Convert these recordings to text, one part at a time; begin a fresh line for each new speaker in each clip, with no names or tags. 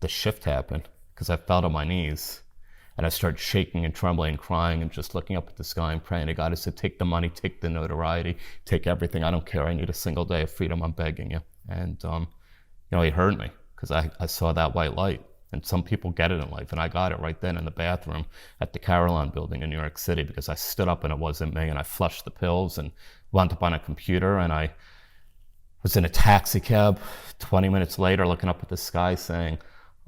the shift happened because I fell to my knees and I started shaking and trembling and crying and just looking up at the sky and praying to God. I said, take the money, take the notoriety, take everything. I don't care. I need a single day of freedom. I'm begging you. And, he heard me because I saw that white light. And some people get it in life. And I got it right then in the bathroom at the Caroline building in New York City because I stood up and it wasn't me. And I flushed the pills and wound up on a computer. And I was in a taxi cab 20 minutes later looking up at the sky saying,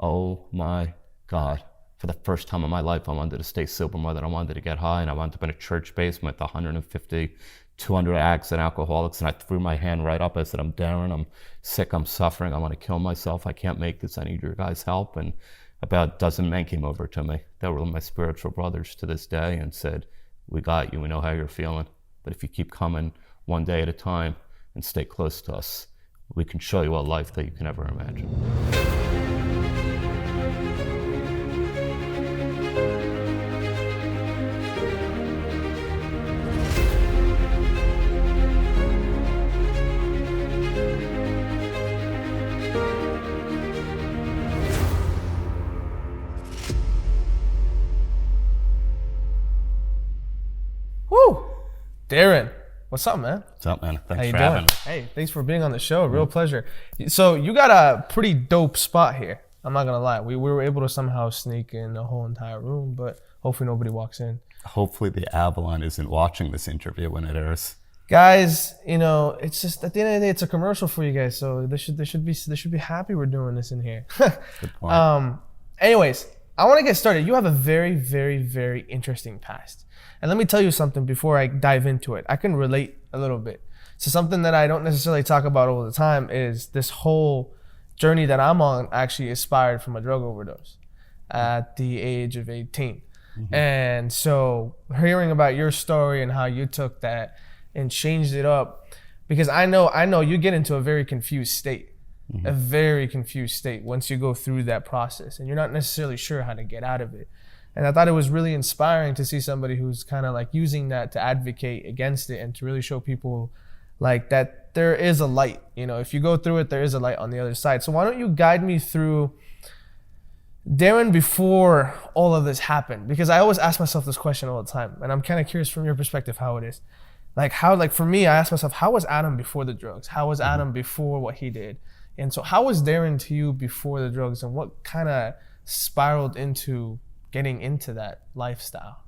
oh my God. For the first time in my life, I wanted to stay sober more than I wanted to get high. And I wound up in a church basement with 150, 200 addicts and alcoholics. And I threw my hand right up. I said, I'm Darren. I'm sick. I'm suffering. I want to kill myself. I can't make this. I need your guys' help. And about a dozen men came over to me. They were my spiritual brothers to this day and said, we got you. We know how you're feeling. But if you keep coming one day at a time and stay close to us, we can show you a life that you can never imagine.
Darren, what's up, man?
What's up, man? Thanks for having me.
Hey, thanks for being on the show. Real pleasure. So you got a pretty dope spot here. I'm not gonna lie. We were able to somehow sneak in the whole entire room, but hopefully nobody walks in.
Hopefully the Avalon isn't watching this interview when it airs.
Guys, it's just at the end of the day, it's a commercial for you guys, so they should be happy we're doing this in here.
Good point.
Anyways, I want to get started. You have a very, very, very interesting past. And let me tell you something before I dive into it. I can relate a little bit. So something that I don't necessarily talk about all the time is this whole journey that I'm on actually inspired from a drug overdose at the age of 18. Mm-hmm. And so hearing about your story and how you took that and changed it up, because I know you get into a very confused state, mm-hmm. a very confused state once you go through that process and you're not necessarily sure how to get out of it. And I thought it was really inspiring to see somebody who's kind of like using that to advocate against it and to really show people like that there is a light. If you go through it, there is a light on the other side. So why don't you guide me through Darren before all of this happened? Because I always ask myself this question all the time, and I'm kind of curious from your perspective how it is. For me, I ask myself, how was Adam before the drugs? How was Adam before what he did? And so how was Darren to you before the drugs, and what kind of spiraled into getting into that lifestyle?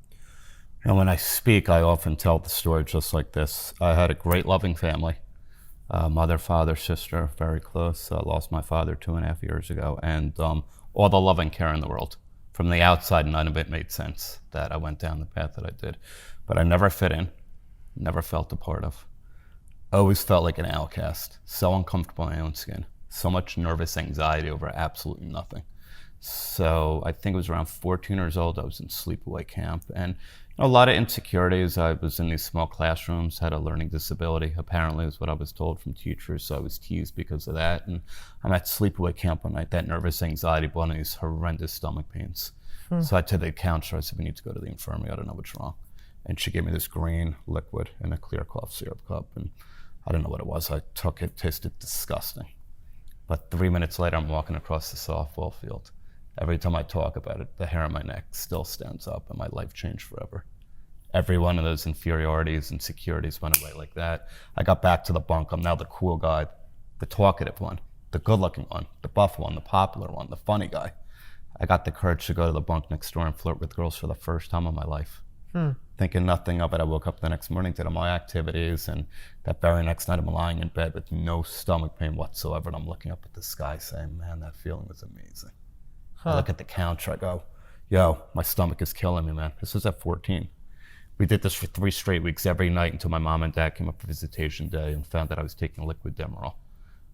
When I speak, I often tell the story just like this. I had a great loving family, mother, father, sister, very close. I lost my father 2.5 years ago, and all the love and care in the world. From the outside, none of it made sense that I went down the path that I did. But I never fit in, never felt a part of. Always felt like an outcast, so uncomfortable in my own skin, so much nervous anxiety over absolutely nothing. So I think it was around 14 years old, I was in sleepaway camp, and a lot of insecurities. I was in these small classrooms, had a learning disability, apparently is what I was told from teachers, so I was teased because of that. And I'm at sleepaway camp one night, that nervous anxiety brought these horrendous stomach pains. So I told the counselor, I said, we need to go to the infirmary, I don't know what's wrong. And she gave me this green liquid in a clear cough syrup cup, and I don't know what it was. I took it, tasted disgusting. But 3 minutes later, I'm walking across the softball field. Every time I talk about it, the hair on my neck still stands up, and my life changed forever. Every one of those inferiorities and insecurities went away like that. I got back to the bunk. I'm now the cool guy, the talkative one, the good-looking one, the buff one, the popular one, the funny guy. I got the courage to go to the bunk next door and flirt with girls for the first time in my life. Thinking nothing of it, I woke up the next morning, did all my activities, and that very next night I'm lying in bed with no stomach pain whatsoever, and I'm looking up at the sky saying, man, that feeling was amazing. I look at the counter, I go, yo, my stomach is killing me, man. This was at 14. We did this for 3 straight weeks every night until my mom and dad came up for visitation day and found that I was taking liquid Demerol.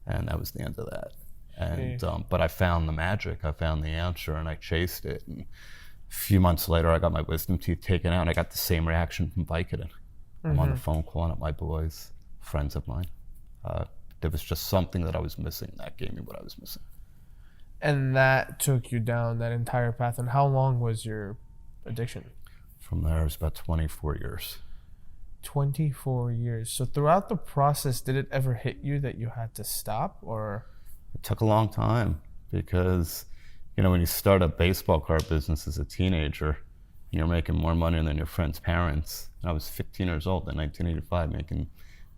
And that was the end of that. And but I found the magic, I found the answer, and I chased it. And a few months later, I got my wisdom teeth taken out, and I got the same reaction from Vicodin. I'm on the phone calling up my boys, friends of mine. There was just something that I was missing that gave me what I was missing.
And that took you down that entire path. And how long was your addiction?
From there, it was about 24 years.
24 years. So throughout the process, did it ever hit you that you had to stop, or?
It took a long time because when you start a baseball card business as a teenager, you're making more money than your friends' parents. I was 15 years old in 1985, making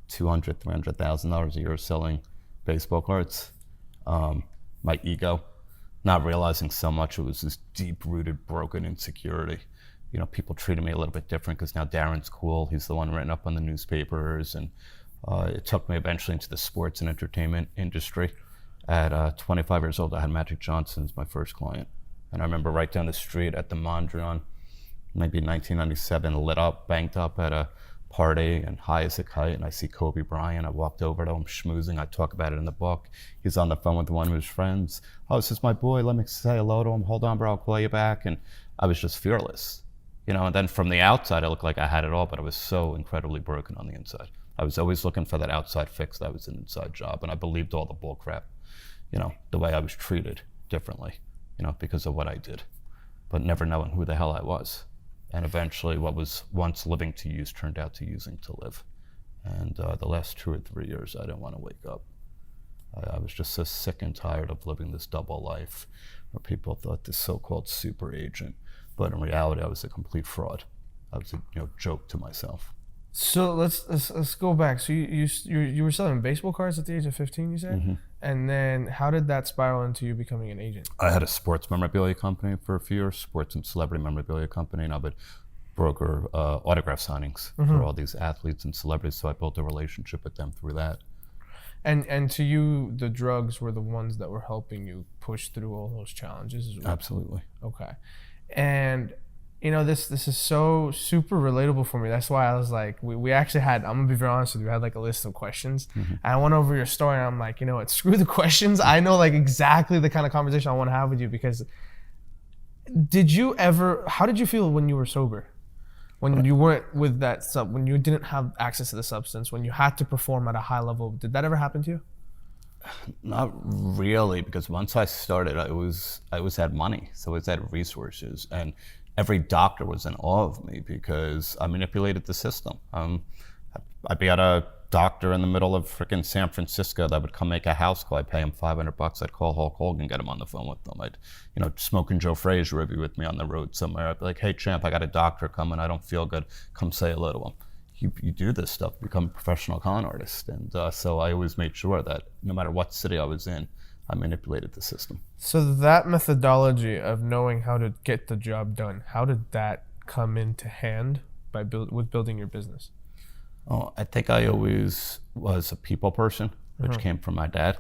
$200,000, $300,000 a year selling baseball cards. My ego, not realizing so much it was this deep-rooted, broken insecurity. People treated me a little bit different because now Darren's cool. He's the one written up on the newspapers, and it took me eventually into the sports and entertainment industry. At 25 years old, I had Magic Johnson as my first client. And I remember right down the street at the Mondrian, maybe 1997, lit up, banked up at a party and high as a kite, and I see Kobe Bryant. I walked over to him schmoozing. I talk about it in the book. He's on the phone with one of his friends. Oh, this is my boy. Let me say hello to him. Hold on, bro. I'll call you back. And I was just fearless. And then from the outside, I looked like I had it all, but I was so incredibly broken on the inside. I was always looking for that outside fix that was an inside job, and I believed all the bull crap, the way I was treated differently, because of what I did, but never knowing who the hell I was. And eventually what was once living to use turned out to using to live. And the last 2 or 3 years, I didn't want to wake up. I was just so sick and tired of living this double life where people thought this so-called super agent, but in reality, I was a complete fraud. I was a joke to myself.
So let's go back. So you were selling baseball cards at the age of 15, you said? Mm-hmm. And then how did that spiral into you becoming an agent?
I had a sports memorabilia company for a few years, sports and celebrity memorabilia company, and I would broker autograph signings for all these athletes and celebrities. So I built a relationship with them through that.
And to you, the drugs were the ones that were helping you push through all those challenges as well?
Absolutely.
Okay. And this is so super relatable for me. That's why I was like, we actually had, I'm gonna be very honest with you, we had like a list of questions. Mm-hmm. And I went over your story and I'm like, what, screw the questions. I know like exactly the kind of conversation I want to have with you, because how did you feel when you were sober? When you weren't with that when you didn't have access to the substance, when you had to perform at a high level, did that ever happen to you?
Not really, because once I started, I always had money, so I always had resources, and every doctor was in awe of me because I manipulated the system. I'd be at a doctor in the middle of freaking San Francisco that would come make a house call. I'd pay him $500. I'd call Hulk Hogan, get him on the phone with them. I'd, Smoking Joe Frazier would be with me on the road somewhere. I'd be like, hey, champ, I got a doctor coming. I don't feel good. Come say hello to him. You do this stuff, become a professional con artist. And so I always made sure that no matter what city I was in, I manipulated the system.
So that methodology of knowing how to get the job done, how did that come into hand with building your business?
Oh, I think I always was a people person, which came from my dad.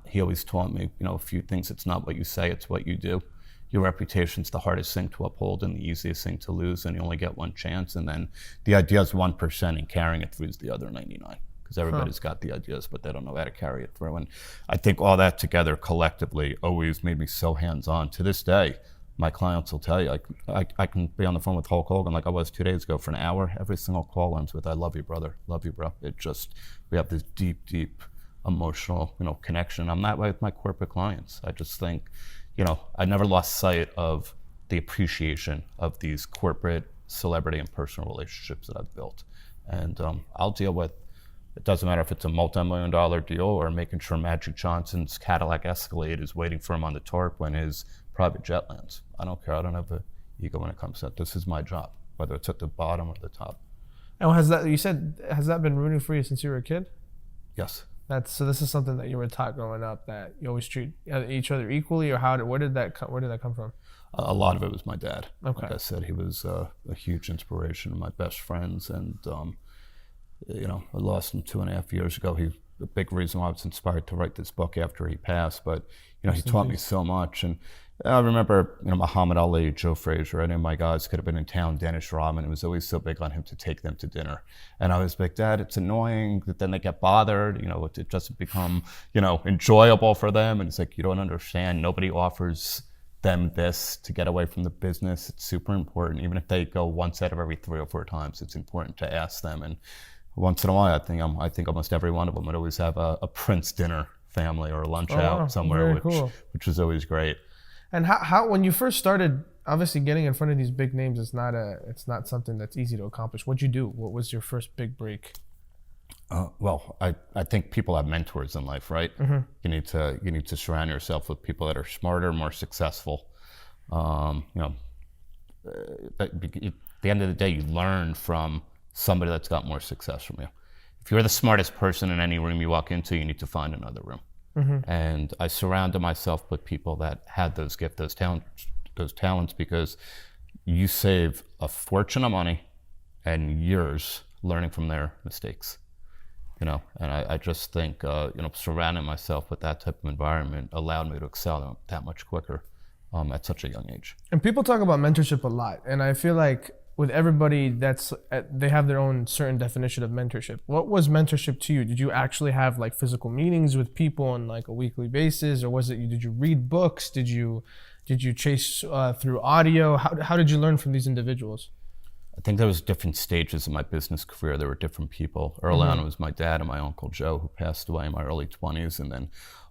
He always taught me, a few things. It's not what you say, it's what you do. Your reputation's the hardest thing to uphold and the easiest thing to lose, and you only get one chance. And then the idea is 1%, and carrying it through is the other 99%. Because everybody's got the ideas, but they don't know how to carry it through. And I think all that together collectively always made me so hands-on. To this day, my clients will tell you, I can be on the phone with Hulk Hogan like I was 2 days ago for an hour. Every single call ends with, I love you, brother. Love you, bro. We have this deep, deep emotional, connection. I'm that way with my corporate clients. I just think, I never lost sight of the appreciation of these corporate, celebrity, and personal relationships that I've built. And I'll deal with, it doesn't matter if it's a multi-million-dollar deal or making sure Magic Johnson's Cadillac Escalade is waiting for him on the tarp when his private jet lands. I don't care. I don't have an ego when it comes to that. This is my job, whether it's at the bottom or the top.
And has that been rooting for you since you were a kid?
Yes.
So this is something that you were taught growing up, that you always treat each other equally, or where did that come from?
A lot of it was my dad.
Okay.
Like I said, he was a huge inspiration of my best friends, and I lost him 2.5 years ago. He's a big reason why I was inspired to write this book after he passed. But he taught me so much. And I remember, Muhammad Ali, Joe Frazier, any of my guys could have been in town. Dennis Rodman, it was always so big on him to take them to dinner. And I was like, Dad, it's annoying that then they get bothered. It doesn't become, enjoyable for them. And it's like, you don't understand. Nobody offers them this to get away from the business. It's super important. Even if they go once out of every 3 or 4 times, it's important to ask them. And once in a while, I think almost every one of them would always have a Prince dinner family or a lunch out somewhere, which was always great.
And how when you first started, obviously getting in front of these big names, it's not something that's easy to accomplish. What'd you do? What was your first big break?
Well, I think people have mentors in life, right? You need to surround yourself with people that are smarter, more successful. You know, at the end of the day, you learn from somebody that's got more success from you. If you're the smartest person in any room you walk into, you need to find another room. And I surrounded myself with people that had those gifts, those talents, because you save a fortune of money and years learning from their mistakes. You know, and I just think, you know, surrounding myself with that type of environment allowed me to excel that much quicker at such a young age.
And people talk about mentorship a lot, and I feel like with everybody, they have their own certain definition of mentorship. What was mentorship to you? Did you actually have like physical meetings with people on like a weekly basis, or was it did you read books? Did you chase through audio? How did you learn from these individuals?
I think there was different stages of my business career. There were different people. Early on, it was my dad and my uncle Joe, who passed away in my early 20s. And then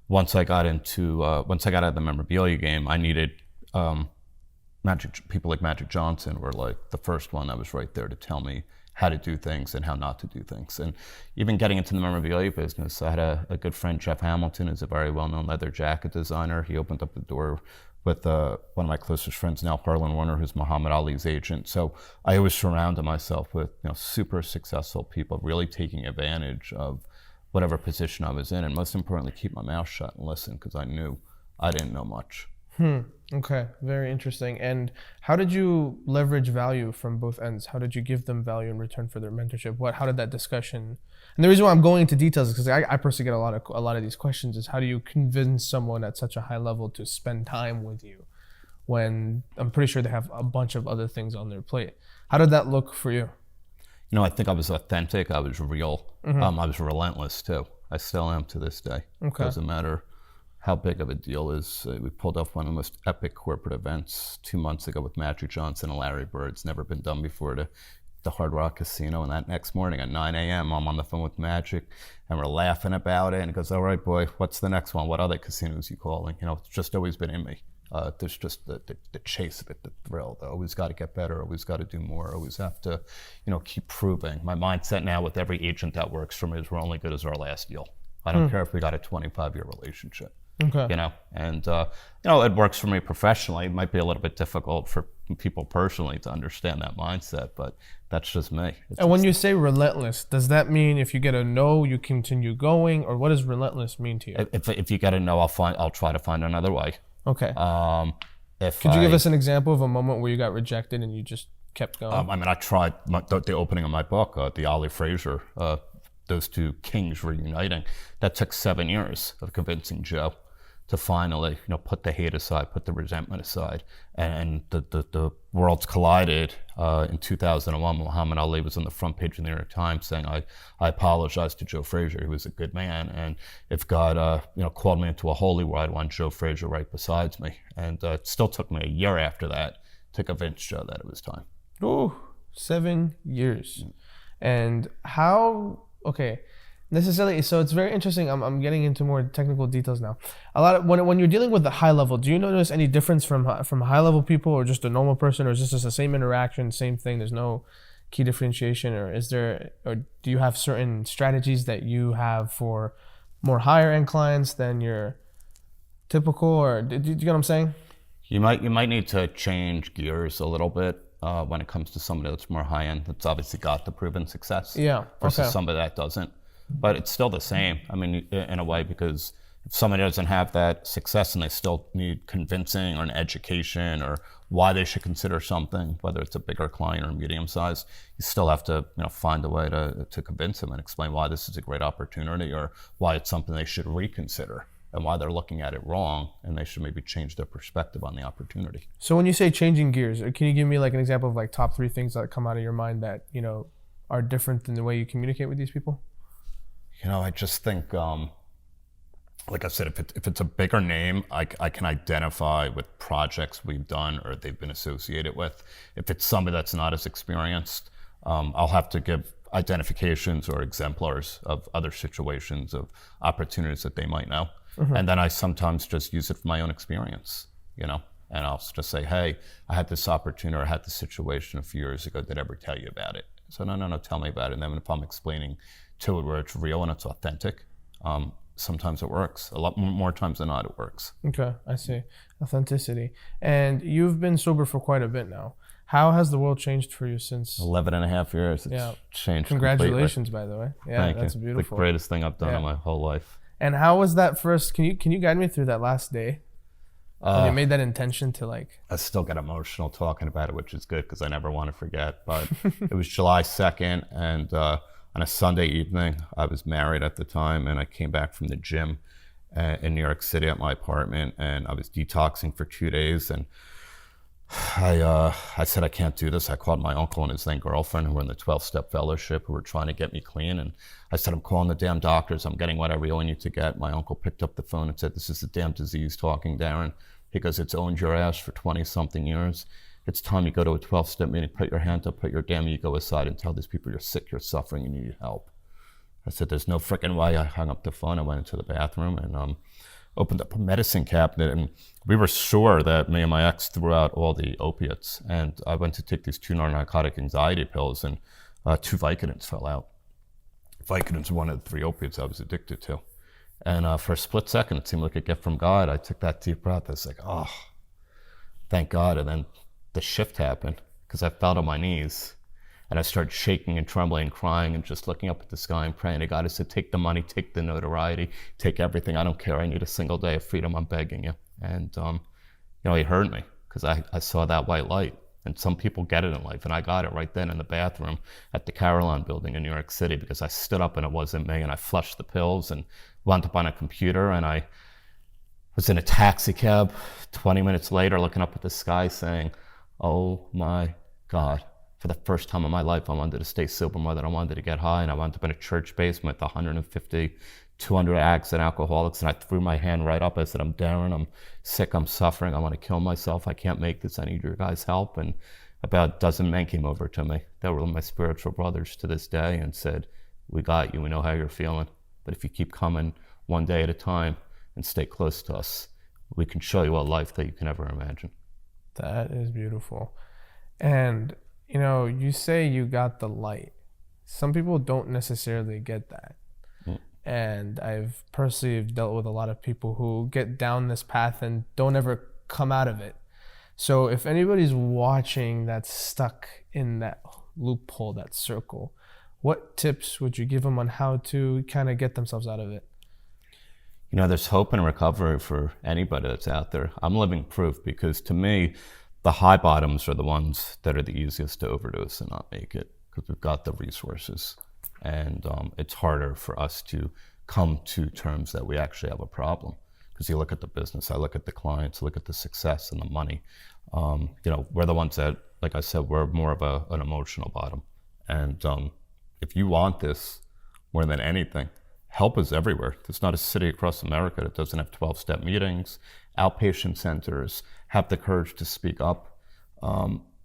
once I got out of the memorabilia game, I needed people like Magic Johnson were like the first one that was right there to tell me how to do things and how not to do things. And even getting into the memorabilia business, I had a good friend, Jeff Hamilton, who's a very well-known leather jacket designer. He opened up the door with one of my closest friends now, Harlan Warner, who's Muhammad Ali's agent. So I always surrounded myself with, you know, super successful people, really taking advantage of whatever position I was in, and most importantly, keep my mouth shut and listen, because I knew I didn't know much.
Okay, very interesting. And how did you leverage value from both ends? How did you give them value in return for their mentorship? How did that discussion? And the reason why I'm going into details is because I personally get a lot of these questions. Is how do you convince someone at such a high level to spend time with you when I'm pretty sure they have a bunch of other things on their plate? How did that look for you?
You know, I think I was authentic. I was real. I was relentless too. I still am to this day.
Okay.
Doesn't matter how big of a deal is. We pulled off one of the most epic corporate events 2 months ago with Magic Johnson and Larry Bird. It's never been done before, to the Hard Rock Casino. And that next morning at 9 a.m., I'm on the phone with Magic, and we're laughing about it. And he goes, "All right, boy, what's the next one? What other casinos you calling?" You know, it's just always been in me. There's just the chase of it, the thrill. Always got to get better, always got to do more, always have to, you know, keep proving. My mindset now with every agent that works for me is we're only good as our last deal. I don't care if we got a 25-year relationship.
Okay.
You know, and you know, it works for me professionally. It might be a little bit difficult for people personally to understand that mindset, but that's just me.
And when you say relentless, does that mean if you get a no, you continue going, or what does relentless mean to you?
If you get a no, I'll try to find another way.
Okay. Could you give us an example of a moment where you got rejected and you just kept going?
I mean, I tried the opening of my book, the Ali Fraser, those two kings reuniting. That took 7 years of convincing Joe to finally, you know, put the hate aside, put the resentment aside, and the worlds collided in 2001. Muhammad Ali was on the front page of the New York Times saying, "I apologize to Joe Frazier. He was a good man, and if God, you know, called me into a holy war, I'd want Joe Frazier right beside me." And it still took me a year after that to convince Joe that it was time.
Ooh, 7 years. And how? Okay. Necessarily, so it's very interesting. I'm getting into more technical details now. A lot of when you're dealing with the high level, do you notice any difference from high level people or just a normal person, or is this just the same interaction, same thing? There's no key differentiation, or do you have certain strategies that you have for more higher end clients than your typical? Or do you get what I'm saying?
You might need to change gears a little bit when it comes to somebody that's more high end. That's obviously got the proven success.
Yeah.
Versus somebody that doesn't. But it's still the same, I mean, in a way, because if somebody doesn't have that success and they still need convincing or an education or why they should consider something, whether it's a bigger client or medium size, you still have to, you know, find a way to convince them and explain why this is a great opportunity or why it's something they should reconsider and why they're looking at it wrong and they should maybe change their perspective on the opportunity.
So when you say changing gears, can you give me like an example of like top 3 things that come out of your mind that, you know, are different than the way you communicate with these people?
You know, I just think, like I said, if it's a bigger name, I can identify with projects we've done or they've been associated with. If it's somebody that's not as experienced, I'll have to give identifications or exemplars of other situations of opportunities that they might know. And then I sometimes just use it from my own experience, you know, and I'll just say, "Hey, I had this opportunity or I had this situation a few years ago. Did I ever tell you about it?" So no, tell me about it. And then if I'm explaining to it where it's real and it's authentic. Sometimes it works. A lot more times than not, it works.
Okay, I see. Authenticity. And you've been sober for quite a bit now. How has the world changed for you since?
11 and a half years. It's changed.
Congratulations,
completely.
by the way. Yeah,
Thank
that's
you.
beautiful.
The greatest thing I've done in my whole life.
And how was that first? Can you guide me through that last day? When you made that intention to like.
I still get emotional talking about it, which is good because I never want to forget. But it was July 2nd, and on a Sunday evening, I was married at the time, and I came back from the gym in New York City at my apartment, and I was detoxing for 2 days, and I said, I can't do this. I called my uncle and his then girlfriend who were in the 12-step fellowship who were trying to get me clean. And I said, I'm calling the damn doctors. I'm getting what I really need to get. My uncle picked up the phone and said, this is the damn disease talking, Darren. He goes, it's owned your ass for 20-something years. It's time you go to a 12-step meeting, put your hand up, put your damn ego aside and tell these people you're sick, you're suffering, you need help. I said, there's no freaking way. I hung up the phone. I went into the bathroom and opened up a medicine cabinet, and we were sure that me and my ex threw out all the opiates. And I went to take these 2 non-narcotic anxiety pills, and 2 Vicodins fell out. Vicodins were one of the 3 opiates I was addicted to. And for a split second, it seemed like a gift from God. I took that deep breath. I was like, oh, thank God. And then the shift happened because I fell to my knees. And I started shaking and trembling and crying and just looking up at the sky and praying to God. I said, take the money, take the notoriety, take everything. I don't care. I need a single day of freedom. I'm begging you. And, he heard me because I saw that white light. And some people get it in life. And I got it right then in the bathroom at the Caroline building in New York City because I stood up and it wasn't me. And I flushed the pills and wound up on a computer. And I was in a taxi cab 20 minutes later looking up at the sky saying, oh my God. For the first time in my life, I wanted to stay sober more than I wanted to get high. And I wound up in a church basement with 150, 200 addicts and alcoholics. And I threw my hand right up. I said, I'm Darren. I'm sick. I'm suffering. I want to kill myself. I can't make this. I need your guys' help. And about a dozen men came over to me. They were my spiritual brothers to this day and said, we got you. We know how you're feeling. But if you keep coming one day at a time and stay close to us, we can show you a life that you can never imagine.
That is beautiful. And you say you got the light. Some people don't necessarily get that. And I've personally dealt with a lot of people who get down this path and don't ever come out of it. So if anybody's watching that's stuck in that loophole, that circle, what tips would you give them on how to kind of get themselves out of it?
There's hope and recovery for anybody that's out there. I'm living proof because to me, the high bottoms are the ones that are the easiest to overdose and not make it because we've got the resources. And it's harder for us to come to terms that we actually have a problem. Because you look at the business, I look at the clients, look at the success and the money. We're the ones that, like I said, we're more of an emotional bottom. And if you want this more than anything, help is everywhere. There's not a city across America that doesn't have 12-step meetings, outpatient centers, have the courage to speak up.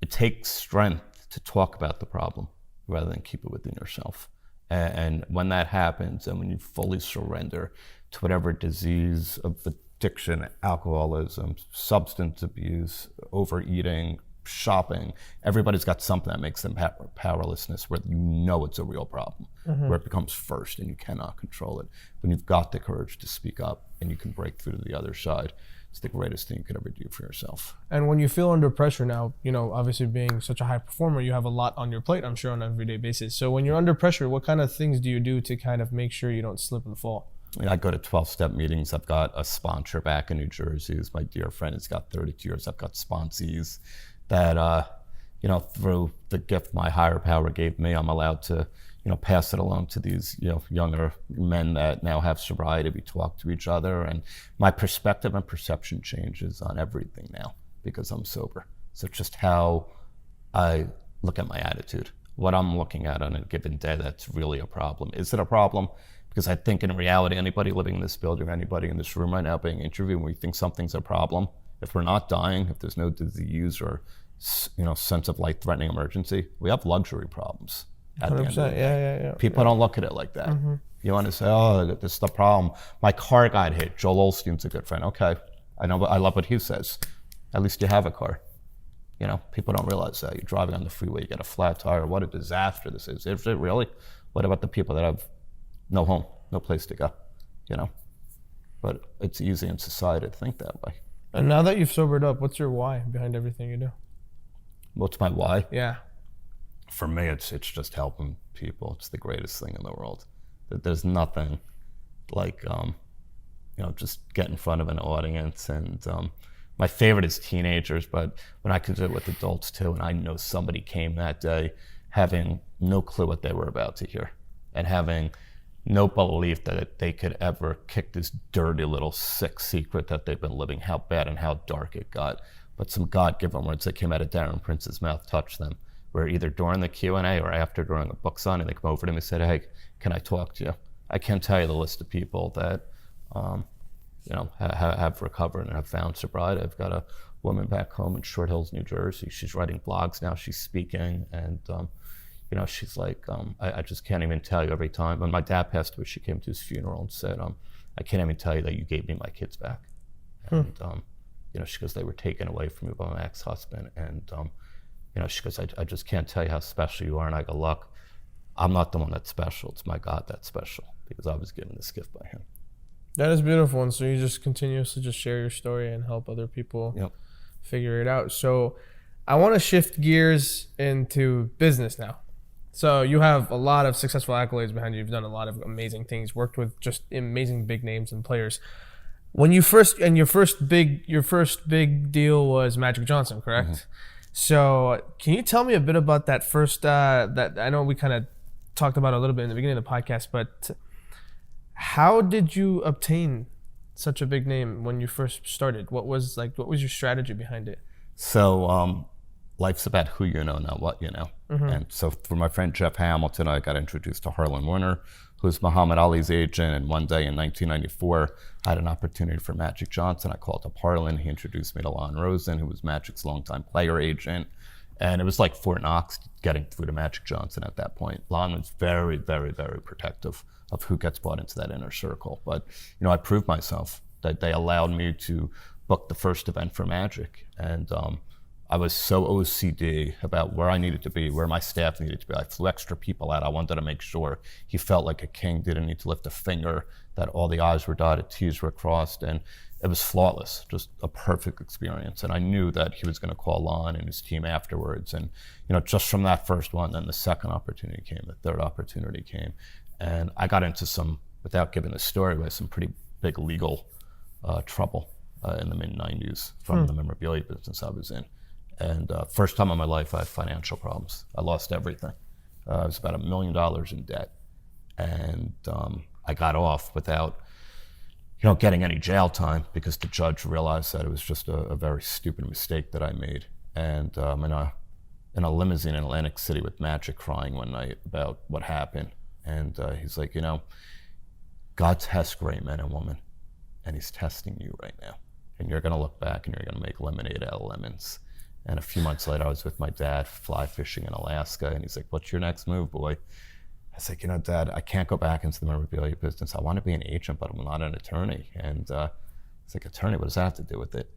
It takes strength to talk about the problem rather than keep it within yourself. And when that happens, and when you fully surrender to whatever disease of addiction, alcoholism, substance abuse, overeating, shopping, everybody's got something that makes them powerlessness where it's a real problem, where it becomes first and you cannot control it. When you've got the courage to speak up and you can break through to the other side, it's the greatest thing you could ever do for yourself.
And when you feel under pressure now, obviously being such a high performer, you have a lot on your plate, I'm sure, on an everyday basis. So when you're under pressure, what kind of things do you do to kind of make sure you don't slip and fall?
I go to 12-step meetings. I've got a sponsor back in New Jersey who's my dear friend. He's got 32 years. I've got sponsees that, through the gift my higher power gave me, I'm allowed to, pass it along to these, younger men that now have sobriety. We talk to each other, and my perspective and perception changes on everything now because I'm sober. So just how I look at my attitude, what I'm looking at on a given day, that's really a problem. Is it a problem? Because I think in reality, anybody living in this building, anybody in this room right now being interviewed, when we think something's a problem, if we're not dying, if there's no disease or sense of life-threatening emergency, we have luxury problems.
100%. Yeah.
People don't look at it like that. You want to say, oh, this is the problem. My car got hit. Joel Osteen's a good friend. Okay, I know, I love what he says. At least you have a car. People don't realize that. You're driving on the freeway, you get a flat tire. What a disaster this is. Is it really? What about the people that have no home, no place to go, you know. But it's easy in society to think that way.
And now that you've sobered up, what's your why behind everything you do?
What's my why?
Yeah.
For me, it's just helping people. It's the greatest thing in the world. There's nothing like, just get in front of an audience. And my favorite is teenagers, but when I could do it with adults too, and I know somebody came that day having no clue what they were about to hear and having no belief that they could ever kick this dirty little sick secret that they've been living, how bad and how dark it got. But some God-given words that came out of Darren Prince's mouth touched them, where either during the Q&A or after during a book signing, they come over to me and said, hey, can I talk to you? I can't tell you the list of people that have recovered and have found sobriety. I've got a woman back home in Short Hills, New Jersey. She's writing blogs now, she's speaking, and she's like, I just can't even tell you every time. When my dad passed away, she came to his funeral and said, I can't even tell you that you gave me my kids back. And, she goes, they were taken away from me by my ex-husband. And, she goes, I just can't tell you how special you are. And I go, look, I'm not the one that's special. It's my God that's special, because I was given this gift by him.
That is beautiful. And so you just continuously just share your story and help other people figure it out. So I want to shift gears into business now. So you have a lot of successful accolades behind you. You've done a lot of amazing things, worked with just amazing big names and players. When you first, and your first big deal was Magic Johnson, correct? Mm-hmm. So can you tell me a bit about that first, that I know we kind of talked about a little bit in the beginning of the podcast, but how did you obtain such a big name when you first started? What was your strategy behind it?
So, life's about who you know, not what you know. Mm-hmm. And so through my friend Jeff Hamilton, I got introduced to Harlan Warner, who's Muhammad Ali's agent. And one day in 1994, I had an opportunity for Magic Johnson. I called up Harlan. He introduced me to Lon Rosen, who was Magic's longtime player agent. And it was like Fort Knox getting through to Magic Johnson at that point. Lon was very, very, very protective of who gets brought into that inner circle. But, I proved myself that they allowed me to book the first event for Magic. And I was so OCD about where I needed to be, where my staff needed to be. I flew extra people out. I wanted to make sure he felt like a king, didn't need to lift a finger, that all the I's were dotted, T's were crossed, and it was flawless, just a perfect experience. And I knew that he was going to call on and his team afterwards. And, just from that first one, then the second opportunity came, the third opportunity came. And I got into some, without giving the story away, some pretty big legal trouble in the mid-90s from the memorabilia business I was in. And first time in my life, I had financial problems. I lost everything. I was about $1 million in debt. And I got off without, getting any jail time, because the judge realized that it was just a very stupid mistake that I made. And in a limousine in Atlantic City with Magic crying one night about what happened. And he's like, God tests great men and women, and he's testing you right now. And you're going to look back and you're going to make lemonade out of lemons. And a few months later, I was with my dad fly fishing in Alaska, and he's like, what's your next move, boy? I was like, Dad, I can't go back into the memorabilia business. I want to be an agent, but I'm not an attorney. And he's like, attorney, what does that have to do with it?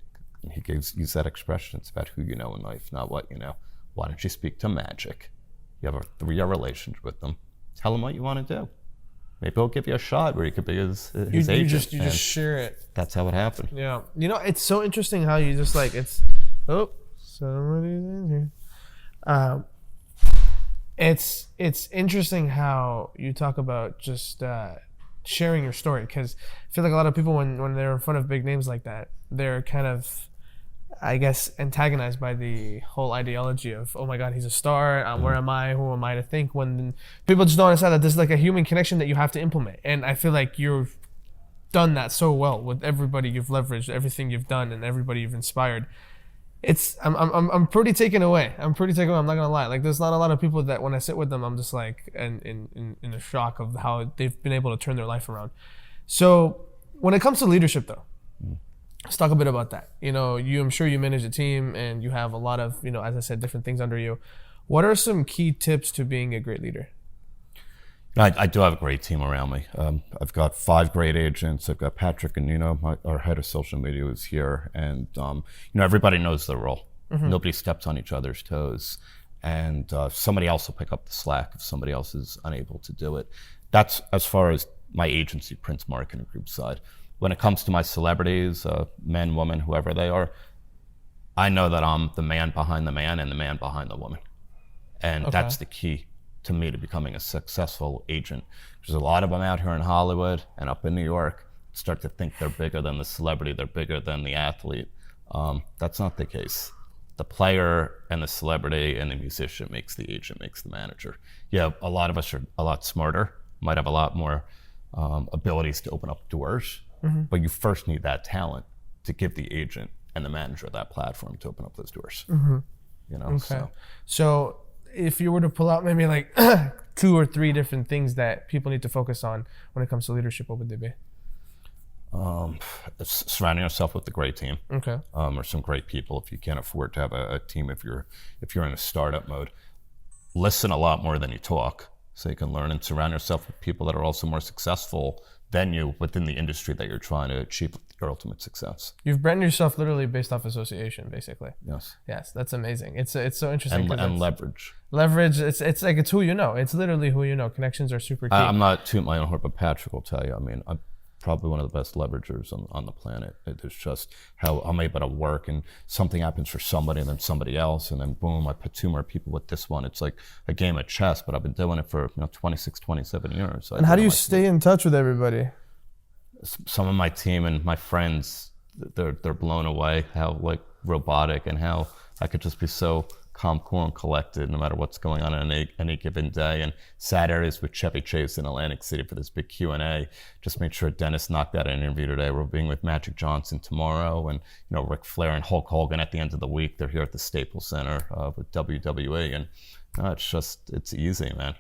And he used that expression, it's about who you know in life, not what you know. Why don't you speak to Magic? You have a 3-year relationship with them. Tell him what you want to do. Maybe he'll give you a shot where you could be his agent.
You just share it.
That's how it happened.
Yeah. It's so interesting how you just somebody's in here. It's interesting how you talk about just sharing your story, because I feel like a lot of people when they're in front of big names like that, they're kind of, I guess, antagonized by the whole ideology of, oh my God, he's a star. Where am I? Who am I to think? When people just don't understand that there's like a human connection that you have to implement. And I feel like you've done that so well with everybody you've leveraged, everything you've done, and everybody you've inspired. I'm pretty taken away. I'm not gonna lie. Like, there's not a lot of people that when I sit with them, I'm just like in a shock of how they've been able to turn their life around. So when it comes to leadership, though, let's talk a bit about that. I'm sure you manage a team and you have a lot of, as I said, different things under you. What are some key tips to being a great leader?
I do have a great team around me. I've got 5 great agents. I've got Patrick and Nino, our head of social media, who's here. And, everybody knows their role. Mm-hmm. Nobody steps on each other's toes. And somebody else will pick up the slack if somebody else is unable to do it. that's as far as my agency, Prince Marketing Group side. When it comes to my celebrities, men, women, whoever they are, I know that I'm the man behind the man and the man behind the woman. And that's the key to me to becoming a successful agent. There's a lot of them out here in Hollywood and up in New York start to think they're bigger than the celebrity, they're bigger than the athlete. That's not the case. The player and the celebrity and the musician makes the agent, makes the manager. Yeah, a lot of us are a lot smarter, might have a lot more abilities to open up doors, but you first need that talent to give the agent and the manager that platform to open up those doors. You know,
so if you were to pull out maybe like 2 or 3 different things that people need to focus on when it comes to leadership, what would they be?
Surrounding yourself with a great team,
Okay.
Or some great people. If you can't afford to have a team, if you're in a startup mode, listen a lot more than you talk, so you can learn, and surround yourself with people that are also more successful than you within the industry that you're trying to achieve your ultimate success.
You've branded yourself literally based off association, basically.
Yes,
that's amazing. It's so interesting.
And leverage.
It's like it's who you know. It's literally who you know. Connections are super key.
I'm not tooting my own horn, but Patrick will tell you. I mean, I'm probably one of the best leveragers on the planet. It's just how I'm able to work, and something happens for somebody and then somebody else, and then boom, I put 2 more people with this one. It's like a game of chess, but I've been doing it for 26, 27 years. So
and how do you stay in touch with everybody?
Some of my team and my friends, they're blown away how like robotic and how I could just be so calm, cool, and collected no matter what's going on any given day. And Saturdays with Chevy Chase in Atlantic City for this big Q&A. Just made sure Dennis knocked out an interview today. We're being with Magic Johnson tomorrow, and Ric Flair and Hulk Hogan at the end of the week. They're here at the Staples Center with WWE, and it's easy, man.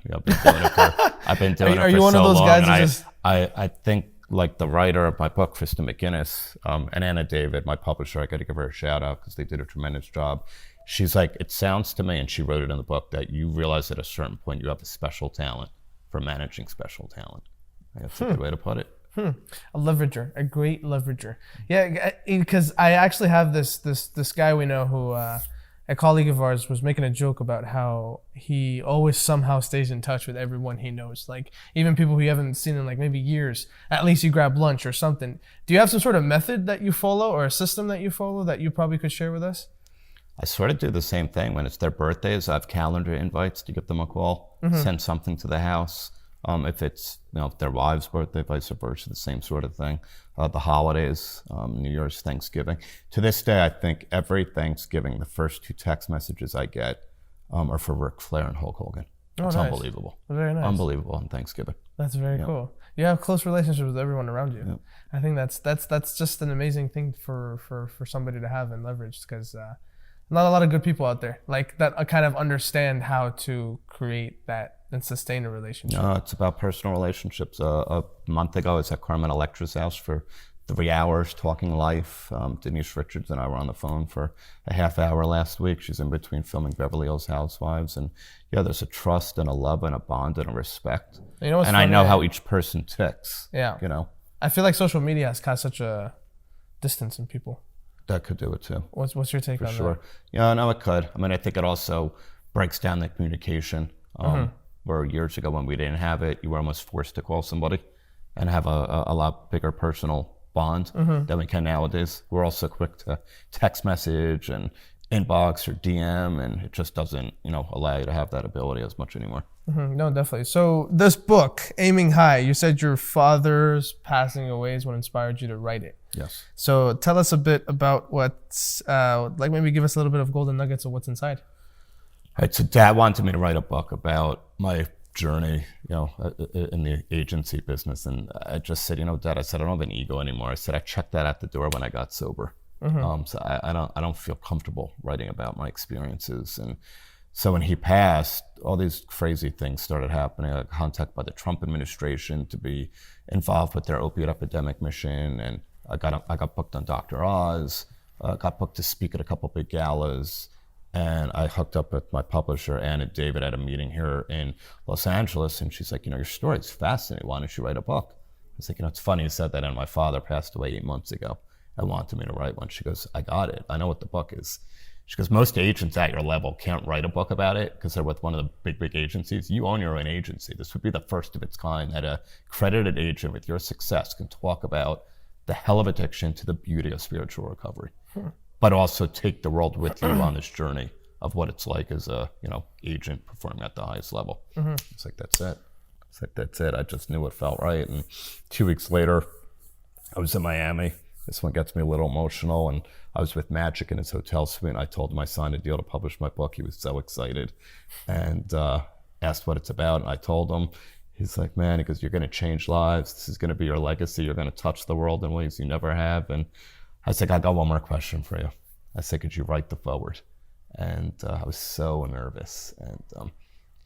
I've been doing it for so long.
Are you one of those guys
I think, like the writer of my book, Krista McGinnis, and Anna David, my publisher, I got to give her a shout out because they did a tremendous job. She's like, it sounds to me, and she wrote it in the book, that you realize at a certain point you have a special talent for managing special talent. That's a good way to put it.
A leverager, a great leverager. Yeah, because I actually have this guy we know who, a colleague of ours was making a joke about how he always somehow stays in touch with everyone he knows. Like even people who you haven't seen in like maybe years, at least you grab lunch or something. Do you have some sort of method that you follow or a system that you follow that you probably could share with us?
I sort of do the same thing. When it's their birthdays, I have calendar invites to give them a call, send something to the house. If it's their wife's birthday, vice versa, the same sort of thing. The holidays, New Year's, Thanksgiving. To this day, I think every Thanksgiving, the first 2 text messages I get are for Ric Flair and Hulk Hogan. It's
nice.
Unbelievable.
Very nice.
Unbelievable on Thanksgiving.
That's very cool. You have close relationships with everyone around you.
Yep.
I think that's just an amazing thing for somebody to have and leverage, because not a lot of good people out there like that kind of understand how to create that and sustain a relationship.
No, it's about personal relationships. A month ago, I was at Carmen Electra's house for 3 hours talking life. Denise Richards and I were on the phone for a half hour last week. She's in between filming Beverly Hills Housewives. And yeah, there's a trust and a love and a bond and a respect.
And funny,
I know how each person ticks.
Yeah.
I
feel like social media has caused such a distance in people.
That could do it too.
What's your take on that? For sure.
Yeah, no, it could. I mean, I think it also breaks down the communication. Where years ago when we didn't have it, you were almost forced to call somebody and have a lot bigger personal bond than we can nowadays. We're also quick to text message and inbox or DM, and it just doesn't, allow you to have that ability as much anymore.
No, definitely. So this book, Aiming High, you said your father's passing away is what inspired you to write it.
Yes.
So tell us a bit about what's, maybe give us a little bit of golden nuggets of what's inside.
All right, so Dad wanted me to write a book about my journey, in the agency business. And I just said, Dad, I said, I don't have an ego anymore. I said, I checked that at the door when I got sober. So I don't feel comfortable writing about my experiences. And so when he passed, all these crazy things started happening. I got contacted by the Trump administration to be involved with their opiate epidemic mission. And I got booked on Dr. Oz, got booked to speak at a couple big galas. And I hooked up with my publisher, Anna David, at a meeting here in Los Angeles. And she's like, your story's fascinating. Why don't you write a book? I was like, it's funny you said that. And my father passed away 8 months ago. I wanted me to write one. She goes, I got it. I know what the book is. She goes, most agents at your level can't write a book about it because they're with one of the big agencies. You own your own agency. This would be the first of its kind that a credited agent with your success can talk about the hell of addiction to the beauty of spiritual recovery, but also take the world with you on this journey of what it's like as a, agent performing at the highest level. It's like, that's it. It's like, that's it. I just knew it felt right. And 2 weeks later, I was in Miami. This one gets me a little emotional. And I was with Magic in his hotel suite. And I told him I signed a deal to publish my book. He was so excited and asked what it's about. And I told him. He's like, man, he goes, you're going to change lives. This is going to be your legacy. You're going to touch the world in ways you never have. And I was like, I got one more question for you. I said, could you write the forward? And I was so nervous. And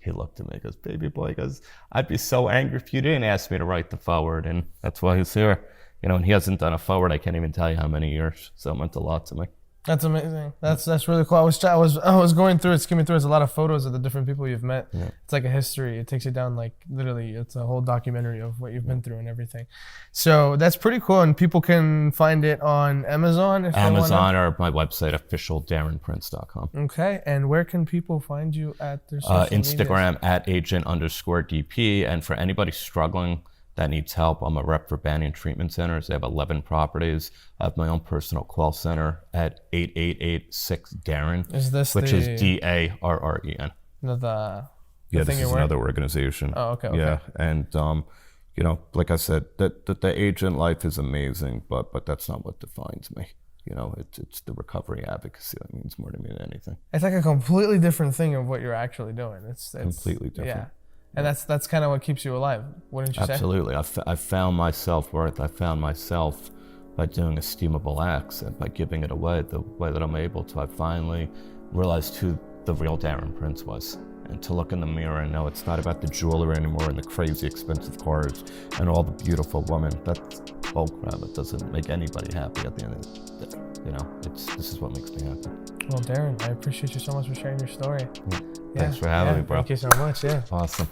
he looked at me and goes, baby boy, he goes, I'd be so angry if you didn't ask me to write the forward. And that's why he's here. And he hasn't done a forward. I can't even tell you how many years. So it meant a lot to me.
That's amazing. That's really cool. I was going through it, skimming through. There's a lot of photos of the different people you've met. Yeah. It's like a history. It takes you down like literally. It's a whole documentary of what you've been through and everything. So that's pretty cool. And people can find it on Amazon.
Amazon or my website, officialdarrenprince.com.
Okay. And where can people find you at their social
Instagram
medias?
@agent_DP. And for anybody struggling that needs help, I'm a rep for Banyan Treatment Centers. They have 11 properties. I have my own personal call center at 8886-DARREN,
is this
which is DARREN.
Yeah,
this is another organization.
Oh, okay.
Yeah, and like I said, the agent life is amazing, but that's not what defines me. It's the recovery advocacy that means more to me than anything.
It's like a completely different thing of what you're actually doing. It's
completely different.
Yeah. And that's kind of what keeps you alive, wouldn't you say?
Absolutely. I found my self-worth. I found myself by doing esteemable acts and by giving it away the way that I'm able to. I finally realized who the real Darren Prince was. And to look in the mirror and know it's not about the jewelry anymore and the crazy expensive cars and all the beautiful women. That's bullcrap. It doesn't make anybody happy at the end of the day. This is what makes me happy.
Well, Darren, I appreciate you so much for sharing your story.
Thanks for having me, bro.
Thank you so much. Yeah.
Awesome.